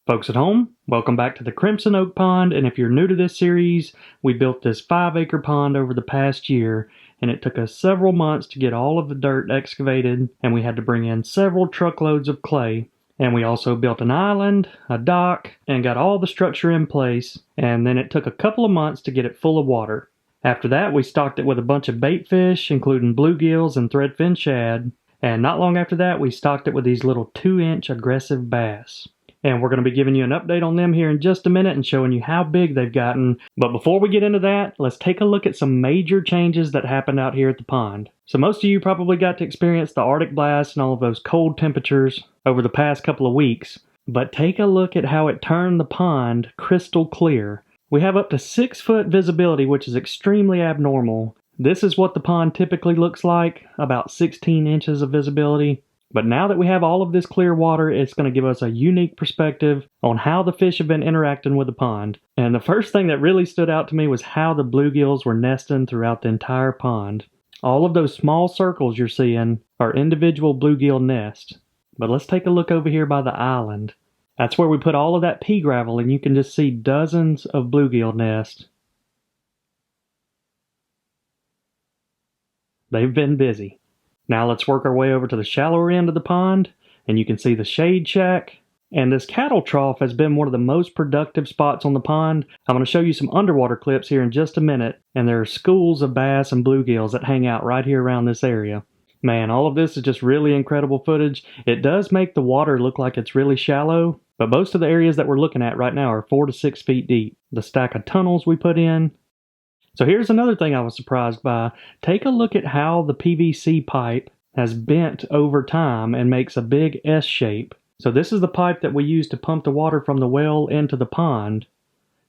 Folks at home, welcome back to the Crimson Oak Pond, and if you're new to this series, we built this 5-acre pond over the past year, and it took us several months to get all of the dirt excavated, and we had to bring in several truckloads of clay. And we also built an island, a dock, and got all the structure in place, and then it took a couple of months to get it full of water. After that, we stocked it with a bunch of bait fish, including bluegills and threadfin shad, and not long after that, we stocked it with these little 2-inch aggressive bass. And we're going to be giving you an update on them here in just a minute and showing you how big they've gotten. But before we get into that, let's take a look at some major changes that happened out here at the pond. So most of you probably got to experience the Arctic blast and all of those cold temperatures over the past couple of weeks. But take a look at how it turned the pond crystal clear. We have up to 6-foot visibility, which is extremely abnormal. This is what the pond typically looks like, about 16 inches of visibility. But now that we have all of this clear water, it's going to give us a unique perspective on how the fish have been interacting with the pond. And the first thing that really stood out to me was how the bluegills were nesting throughout the entire pond. All of those small circles you're seeing are individual bluegill nests. But let's take a look over here by the island. That's where we put all of that pea gravel, and you can just see dozens of bluegill nests. They've been busy. Now let's work our way over to the shallower end of the pond, and you can see the shade shack. And this cattle trough has been one of the most productive spots on the pond. I'm going to show you some underwater clips here in just a minute, and there are schools of bass and bluegills that hang out right here around this area. Man, all of this is just really incredible footage. It does make the water look like it's really shallow, but most of the areas that we're looking at right now are 4 to 6 feet deep. The stack of tunnels we put in. So here's another thing I was surprised by. Take a look at how the PVC pipe has bent over time and makes a big S shape. So this is the pipe that we use to pump the water from the well into the pond.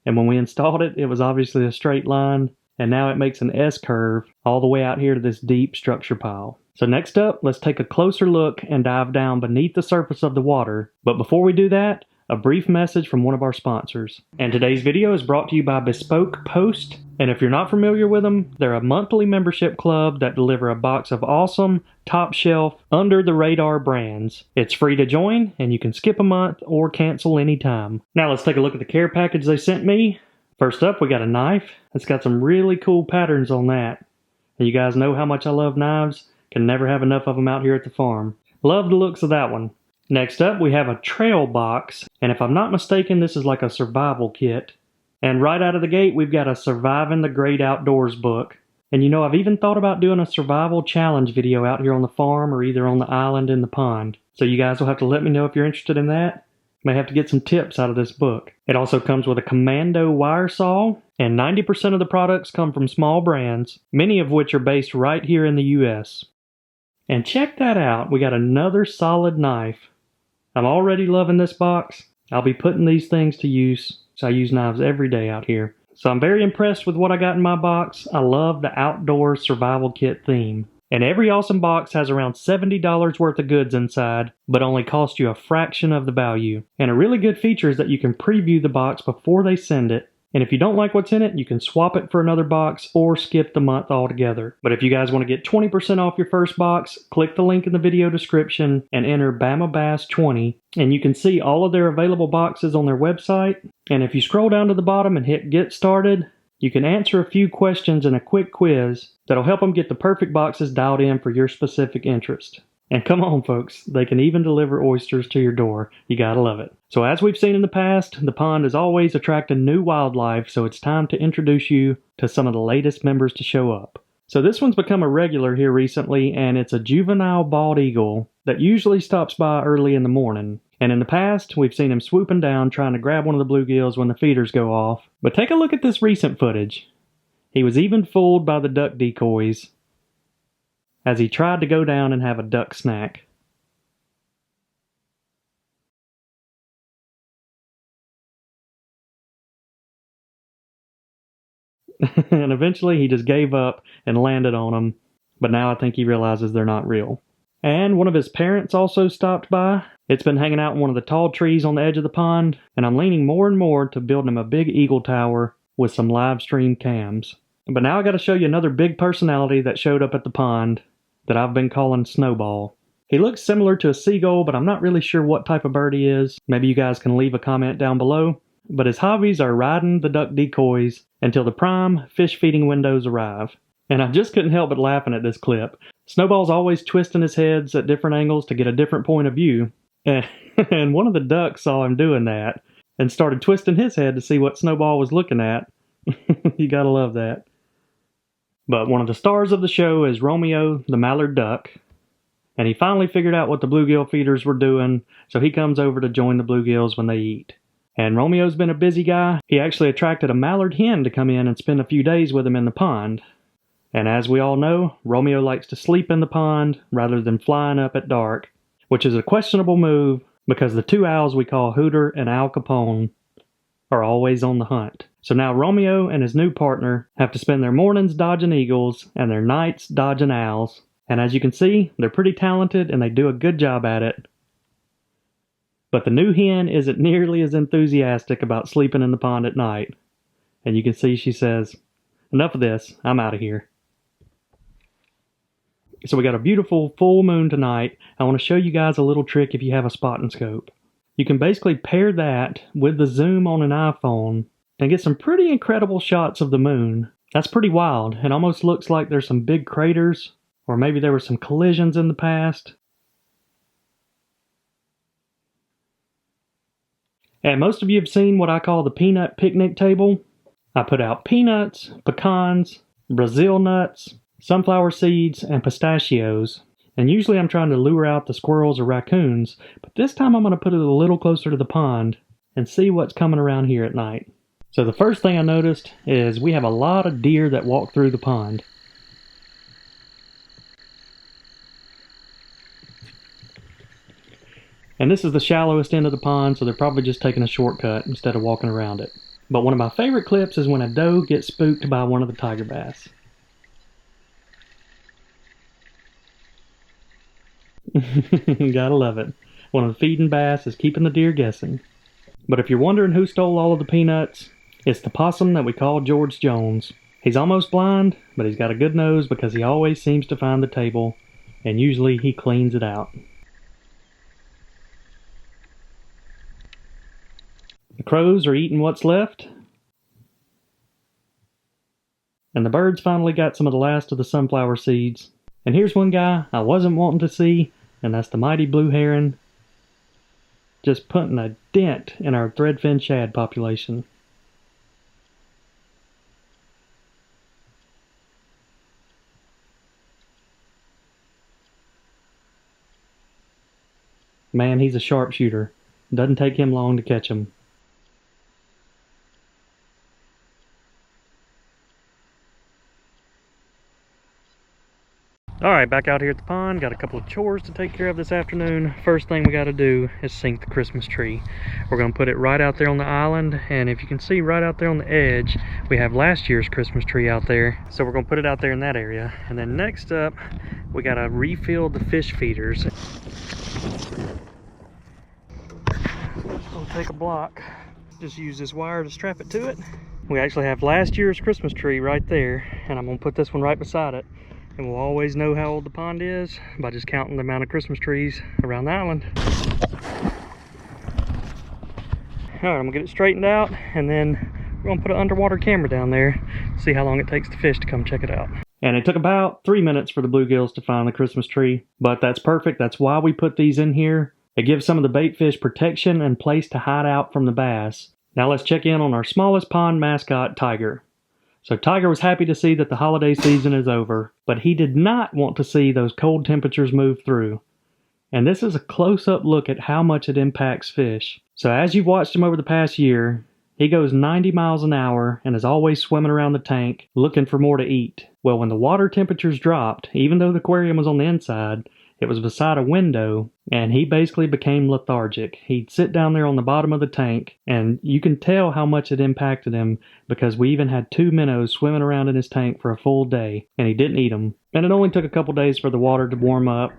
And when we installed it, it was obviously a straight line, and now it makes an S curve all the way out here to this deep structure pile. So next up, let's take a closer look and dive down beneath the surface of the water. But before we do that, a brief message from one of our sponsors. And today's video is brought to you by Bespoke Post. And if you're not familiar with them, they're a monthly membership club that deliver a box of awesome, top-shelf, under-the-radar brands. It's free to join, and you can skip a month or cancel anytime. Now let's take a look at the care package they sent me. First up, we got a knife. It's got some really cool patterns on that. And you guys know how much I love knives. Can never have enough of them out here at the farm. Love the looks of that one. Next up, we have a trail box, and if I'm not mistaken, this is like a survival kit. And right out of the gate, we've got a Surviving the Great Outdoors book. And you know, I've even thought about doing a survival challenge video out here on the farm or either on the island in the pond. So you guys will have to let me know if you're interested in that. May have to get some tips out of this book. It also comes with a commando wire saw, and 90% of the products come from small brands, many of which are based right here in the US. And check that out, we got another solid knife. I'm already loving this box. I'll be putting these things to use, so I use knives every day out here. So I'm very impressed with what I got in my box. I love the outdoor survival kit theme. And every awesome box has around $70 worth of goods inside, but only cost you a fraction of the value. And a really good feature is that you can preview the box before they send it. And if you don't like what's in it, you can swap it for another box or skip the month altogether. But if you guys want to get 20% off your first box, click the link in the video description and enter BamaBass20. And you can see all of their available boxes on their website. And if you scroll down to the bottom and hit Get Started, you can answer a few questions in a quick quiz that'll help them get the perfect boxes dialed in for your specific interest. And come on, folks, they can even deliver oysters to your door. You gotta love it. So as we've seen in the past, the pond is always attracting new wildlife, so it's time to introduce you to some of the latest members to show up. So this one's become a regular here recently, and it's a juvenile bald eagle that usually stops by early in the morning. And in the past, we've seen him swooping down trying to grab one of the bluegills when the feeders go off. But take a look at this recent footage. He was even fooled by the duck decoys as he tried to go down and have a duck snack. And eventually he just gave up and landed on them, but now I think he realizes they're not real. And one of his parents also stopped by. It's been hanging out in one of the tall trees on the edge of the pond, and I'm leaning more and more to build him a big eagle tower with some live stream cams. But now I gotta show you another big personality that showed up at the pond that I've been calling Snowball. He looks similar to a seagull, but I'm not really sure what type of bird he is. Maybe you guys can leave a comment down below. But his hobbies are riding the duck decoys until the prime fish feeding windows arrive. And I just couldn't help but laughing at this clip. Snowball's always twisting his heads at different angles to get a different point of view. And one of the ducks saw him doing that and started twisting his head to see what Snowball was looking at. You gotta love that. But one of the stars of the show is Romeo, the mallard duck. And he finally figured out what the bluegill feeders were doing, so he comes over to join the bluegills when they eat. And Romeo's been a busy guy. He actually attracted a mallard hen to come in and spend a few days with him in the pond. And as we all know, Romeo likes to sleep in the pond rather than flying up at dark, which is a questionable move because the two owls we call Hooter and Al Capone are always on the hunt. So now Romeo and his new partner have to spend their mornings dodging eagles and their nights dodging owls. And as you can see, they're pretty talented and they do a good job at it. But the new hen isn't nearly as enthusiastic about sleeping in the pond at night. And you can see she says, "Enough of this, I'm out of here." So we got a beautiful full moon tonight. I want to show you guys a little trick if you have a spotting scope. You can basically pair that with the zoom on an iPhone and get some pretty incredible shots of the moon. That's pretty wild. It almost looks like there's some big craters, or maybe there were some collisions in the past. And most of you have seen what I call the peanut picnic table. I put out peanuts, pecans, Brazil nuts, sunflower seeds, and pistachios. And usually I'm trying to lure out the squirrels or raccoons, but this time I'm going to put it a little closer to the pond and see what's coming around here at night. So the first thing I noticed is we have a lot of deer that walk through the pond. And this is the shallowest end of the pond, so they're probably just taking a shortcut instead of walking around it. But one of my favorite clips is when a doe gets spooked by one of the tiger bass. Gotta love it. One of the feeding bass is keeping the deer guessing. But if you're wondering who stole all of the peanuts, it's the possum that we call George Jones. He's almost blind, but he's got a good nose because he always seems to find the table, and usually he cleans it out. The crows are eating what's left. And the birds finally got some of the last of the sunflower seeds. And here's one guy I wasn't wanting to see, and that's the mighty blue heron. Just putting a dent in our threadfin shad population. Man, he's a sharpshooter. Doesn't take him long to catch him. Alright, back out here at the pond. Got a couple of chores to take care of this afternoon. First thing we got to do is sink the Christmas tree. We're going to put it right out there on the island, and if you can see right out there on the edge, we have last year's Christmas tree out there. So we're going to put it out there in that area. And then next up, we got to refill the fish feeders. I'll take a block. Just use this wire to strap it to it. We actually have last year's Christmas tree right there, and I'm going to put this one right beside it. And we'll always know how old the pond is by just counting the amount of Christmas trees around the island. Alright, I'm gonna get it straightened out, and then we're gonna put an underwater camera down there, see how long it takes the fish to come check it out. And it took about 3 minutes for the bluegills to find the Christmas tree, but that's perfect. That's why we put these in here. It gives some of the bait fish protection and place to hide out from the bass. Now let's check in on our smallest pond mascot, Tiger. So Tiger was happy to see that the holiday season is over, but he did not want to see those cold temperatures move through. And this is a close-up look at how much it impacts fish. So as you've watched him over the past year, he goes 90 miles an hour and is always swimming around the tank looking for more to eat. Well, when the water temperatures dropped, even though the aquarium was on the inside, it was beside a window, and he basically became lethargic. He'd sit down there on the bottom of the tank, and you can tell how much it impacted him because we even had 2 minnows swimming around in his tank for a full day, and he didn't eat them. And it only took a couple days for the water to warm up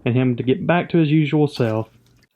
and him to get back to his usual self.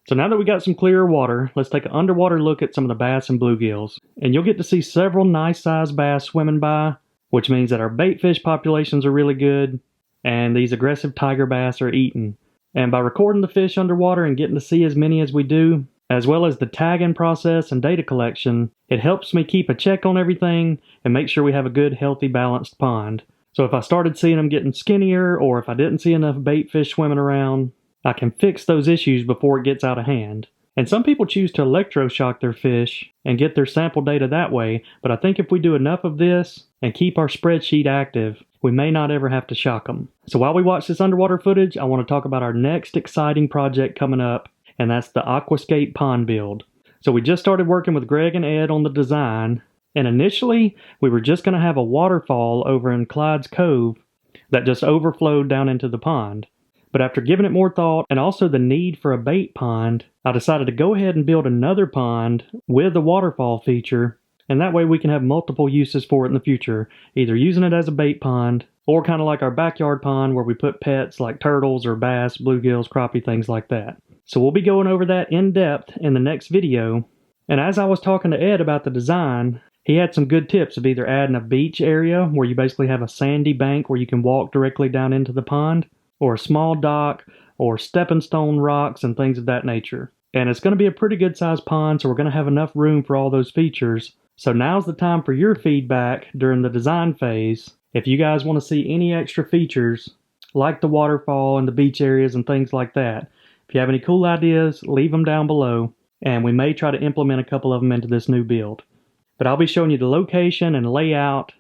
So now that we got some clearer water, let's take an underwater look at some of the bass and bluegills. And you'll get to see several nice-sized bass swimming by, which means that our bait fish populations are really good, and these aggressive tiger bass are eating. And by recording the fish underwater and getting to see as many as we do, as well as the tagging process and data collection, it helps me keep a check on everything and make sure we have a good, healthy, balanced pond. So if I started seeing them getting skinnier, or if I didn't see enough bait fish swimming around, I can fix those issues before it gets out of hand. And some people choose to electroshock their fish and get their sample data that way, but I think if we do enough of this and keep our spreadsheet active, we may not ever have to shock them. So while we watch this underwater footage, I want to talk about our next exciting project coming up, and that's the Aquascape pond build. So we just started working with Greg and Ed on the design, and initially we were just going to have a waterfall over in Clyde's Cove that just overflowed down into the pond. But after giving it more thought, and also the need for a bait pond, I decided to go ahead and build another pond with the waterfall feature, and that way we can have multiple uses for it in the future, either using it as a bait pond, or kind of like our backyard pond where we put pets like turtles or bass, bluegills, crappie, things like that. So we'll be going over that in depth in the next video. And as I was talking to Ed about the design, he had some good tips of either adding a beach area where you basically have a sandy bank where you can walk directly down into the pond, or a small dock, or stepping stone rocks and things of that nature. And it's going to be a pretty good sized pond, so we're going to have enough room for all those features. So now's the time for your feedback during the design phase. If you guys want to see any extra features, like the waterfall and the beach areas and things like that, if you have any cool ideas, leave them down below, and we may try to implement a couple of them into this new build. But I'll be showing you the location and layout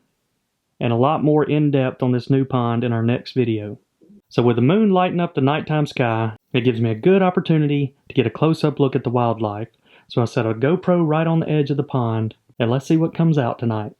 and a lot more in depth on this new pond in our next video. So with the moon lighting up the nighttime sky, it gives me a good opportunity to get a close-up look at the wildlife. So I set a GoPro right on the edge of the pond, and let's see what comes out tonight.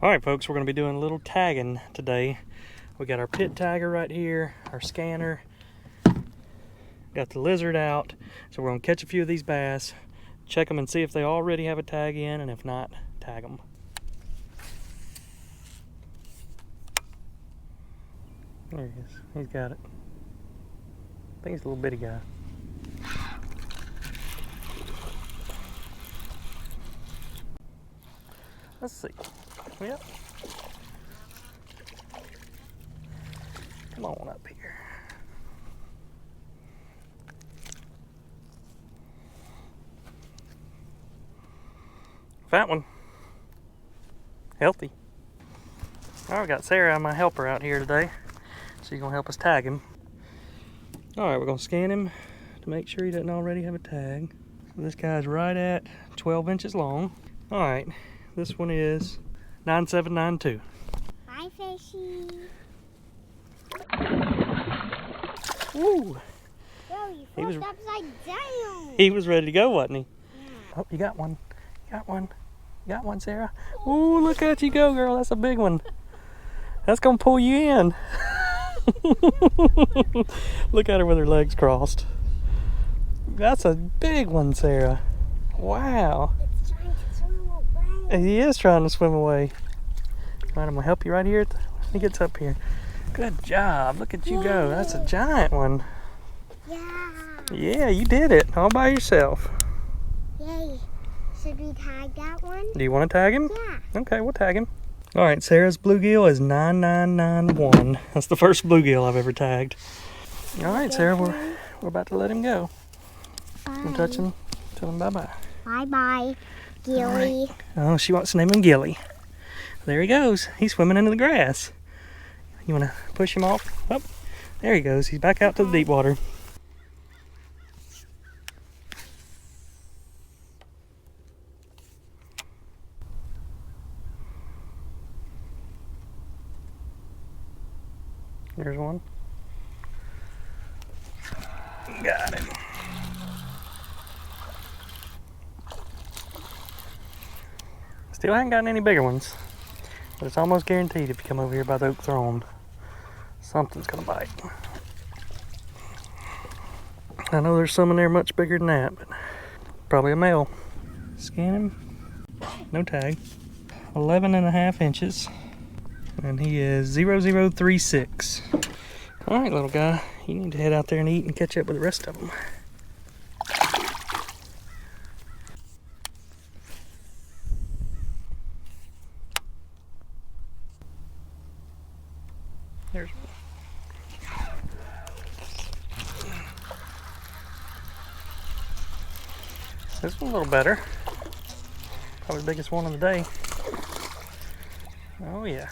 Alright folks, we're going to be doing a little tagging today. We got our pit tagger right here, our scanner, got the lizard out, so we're going to catch a few of these bass, check them and see if they already have a tag in, and if not, tag them. There he is, he's got it. I think he's a little bitty guy. Let's see. Yep. Come on up here. Fat one. Healthy. Alright, we got Sarah, my helper, out here today. She's gonna help us tag him. Alright, we're gonna scan him to make sure he doesn't already have a tag. So this guy's right at 12 inches long. Alright, this one is 9792. Hi, fishy. Woo! Yo, you flipped upside down. He was ready to go, wasn't he? Yeah. Oh, you got one. You got one. You got one, Sarah. Ooh, look at you go, girl. That's a big one. That's gonna pull you in. Look at her with her legs crossed. That's a big one, Sarah. Wow. It's trying to swim away. He is trying to swim away. All right, I'm gonna help you right here. He gets up here. Good job. Look at you go. That's a giant one. Yeah. Yeah, you did it all by yourself. Yay. Should we tag that one? Do you want to tag him? Yeah. Okay, we'll tag him. All right, Sarah's bluegill is 9991. That's the first bluegill I've ever tagged. All right, Sarah, we're about to let him go. Bye. You can touch him. Tell him bye-bye. Bye-bye, Gilly. Right. Oh, she wants to name him Gilly. There he goes. He's swimming into the grass. You want to push him off? Oh, there he goes. He's back out to the deep water. There's one. Got him. Still haven't gotten any bigger ones, but it's almost guaranteed if you come over here by the oak throne, something's gonna bite. I know there's some in there much bigger than that, but probably a male. Scan him, no tag. 11.5 inches, and he is 0036. All right, little guy, you need to head out there and eat and catch up with the rest of them. There's one. This one's a little better. Probably the biggest one of the day. Oh yeah.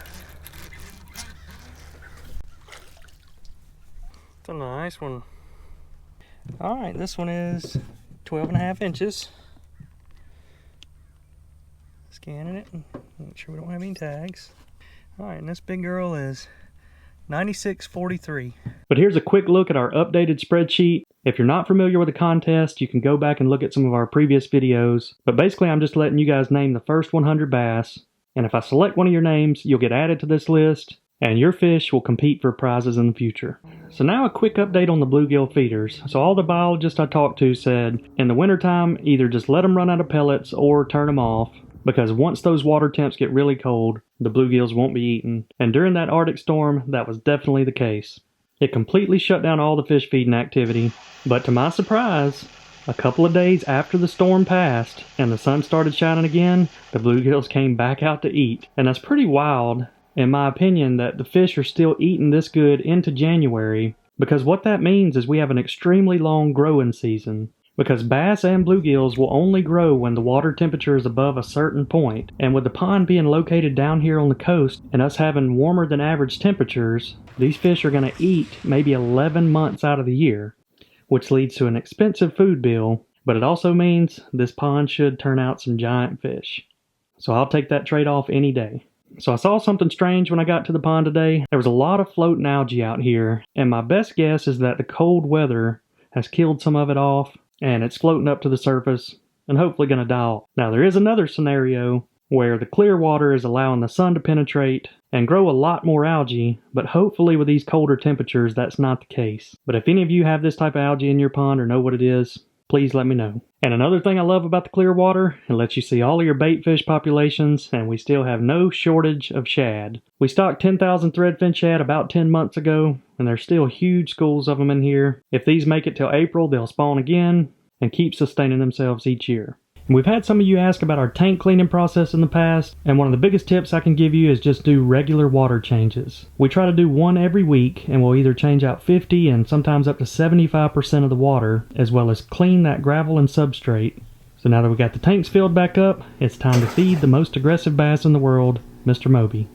It's a nice one. Alright, this one is 12.5 inches. Scanning it and make sure we don't have any tags. Alright, and this big girl is 96.43. But here's a quick look at our updated spreadsheet. If you're not familiar with the contest, you can go back and look at some of our previous videos. But basically, I'm just letting you guys name the first 100 bass. And if I select one of your names, you'll get added to this list, and your fish will compete for prizes in the future. So now a quick update on the bluegill feeders. So all the biologists I talked to said, in the wintertime, either just let them run out of pellets or turn them off, because once those water temps get really cold, the bluegills won't be eaten. And during that Arctic storm, that was definitely the case. It completely shut down all the fish feeding activity, but to my surprise, a couple of days after the storm passed and the sun started shining again, the bluegills came back out to eat. And that's pretty wild, in my opinion, that the fish are still eating this good into January, because what that means is we have an extremely long growing season. Because bass and bluegills will only grow when the water temperature is above a certain point, and with the pond being located down here on the coast and us having warmer than average temperatures, these fish are going to eat maybe 11 months out of the year, which leads to an expensive food bill, but it also means this pond should turn out some giant fish. So I'll take that trade-off any day. So I saw something strange when I got to the pond today. There was a lot of floating algae out here, and my best guess is that the cold weather has killed some of it off, and it's floating up to the surface and hopefully going to die off. Now there is another scenario where the clear water is allowing the sun to penetrate and grow a lot more algae, but hopefully with these colder temperatures that's not the case. But if any of you have this type of algae in your pond or know what it is, please let me know. And another thing I love about the clear water, it lets you see all of your bait fish populations, and we still have no shortage of shad. We stocked 10,000 threadfin shad about 10 months ago, and there's still huge schools of them in here. If these make it till April, they'll spawn again and keep sustaining themselves each year. And we've had some of you ask about our tank cleaning process in the past, and one of the biggest tips I can give you is just do regular water changes. We try to do one every week, and we'll either change out 50 and sometimes up to 75% of the water, as well as clean that gravel and substrate. So now that we got the tanks filled back up, it's time to feed the most aggressive bass in the world, Mr. Moby.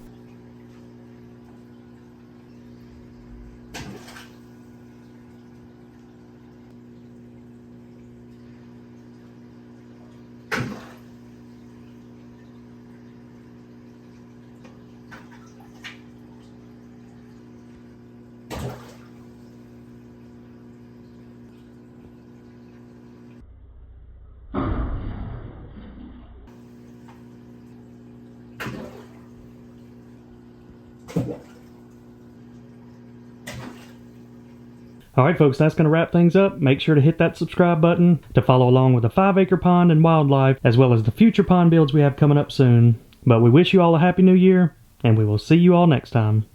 Alright folks, that's going to wrap things up. Make sure to hit that subscribe button to follow along with the 5-acre pond and wildlife, as well as the future pond builds we have coming up soon. But we wish you all a happy new year, and we will see you all next time.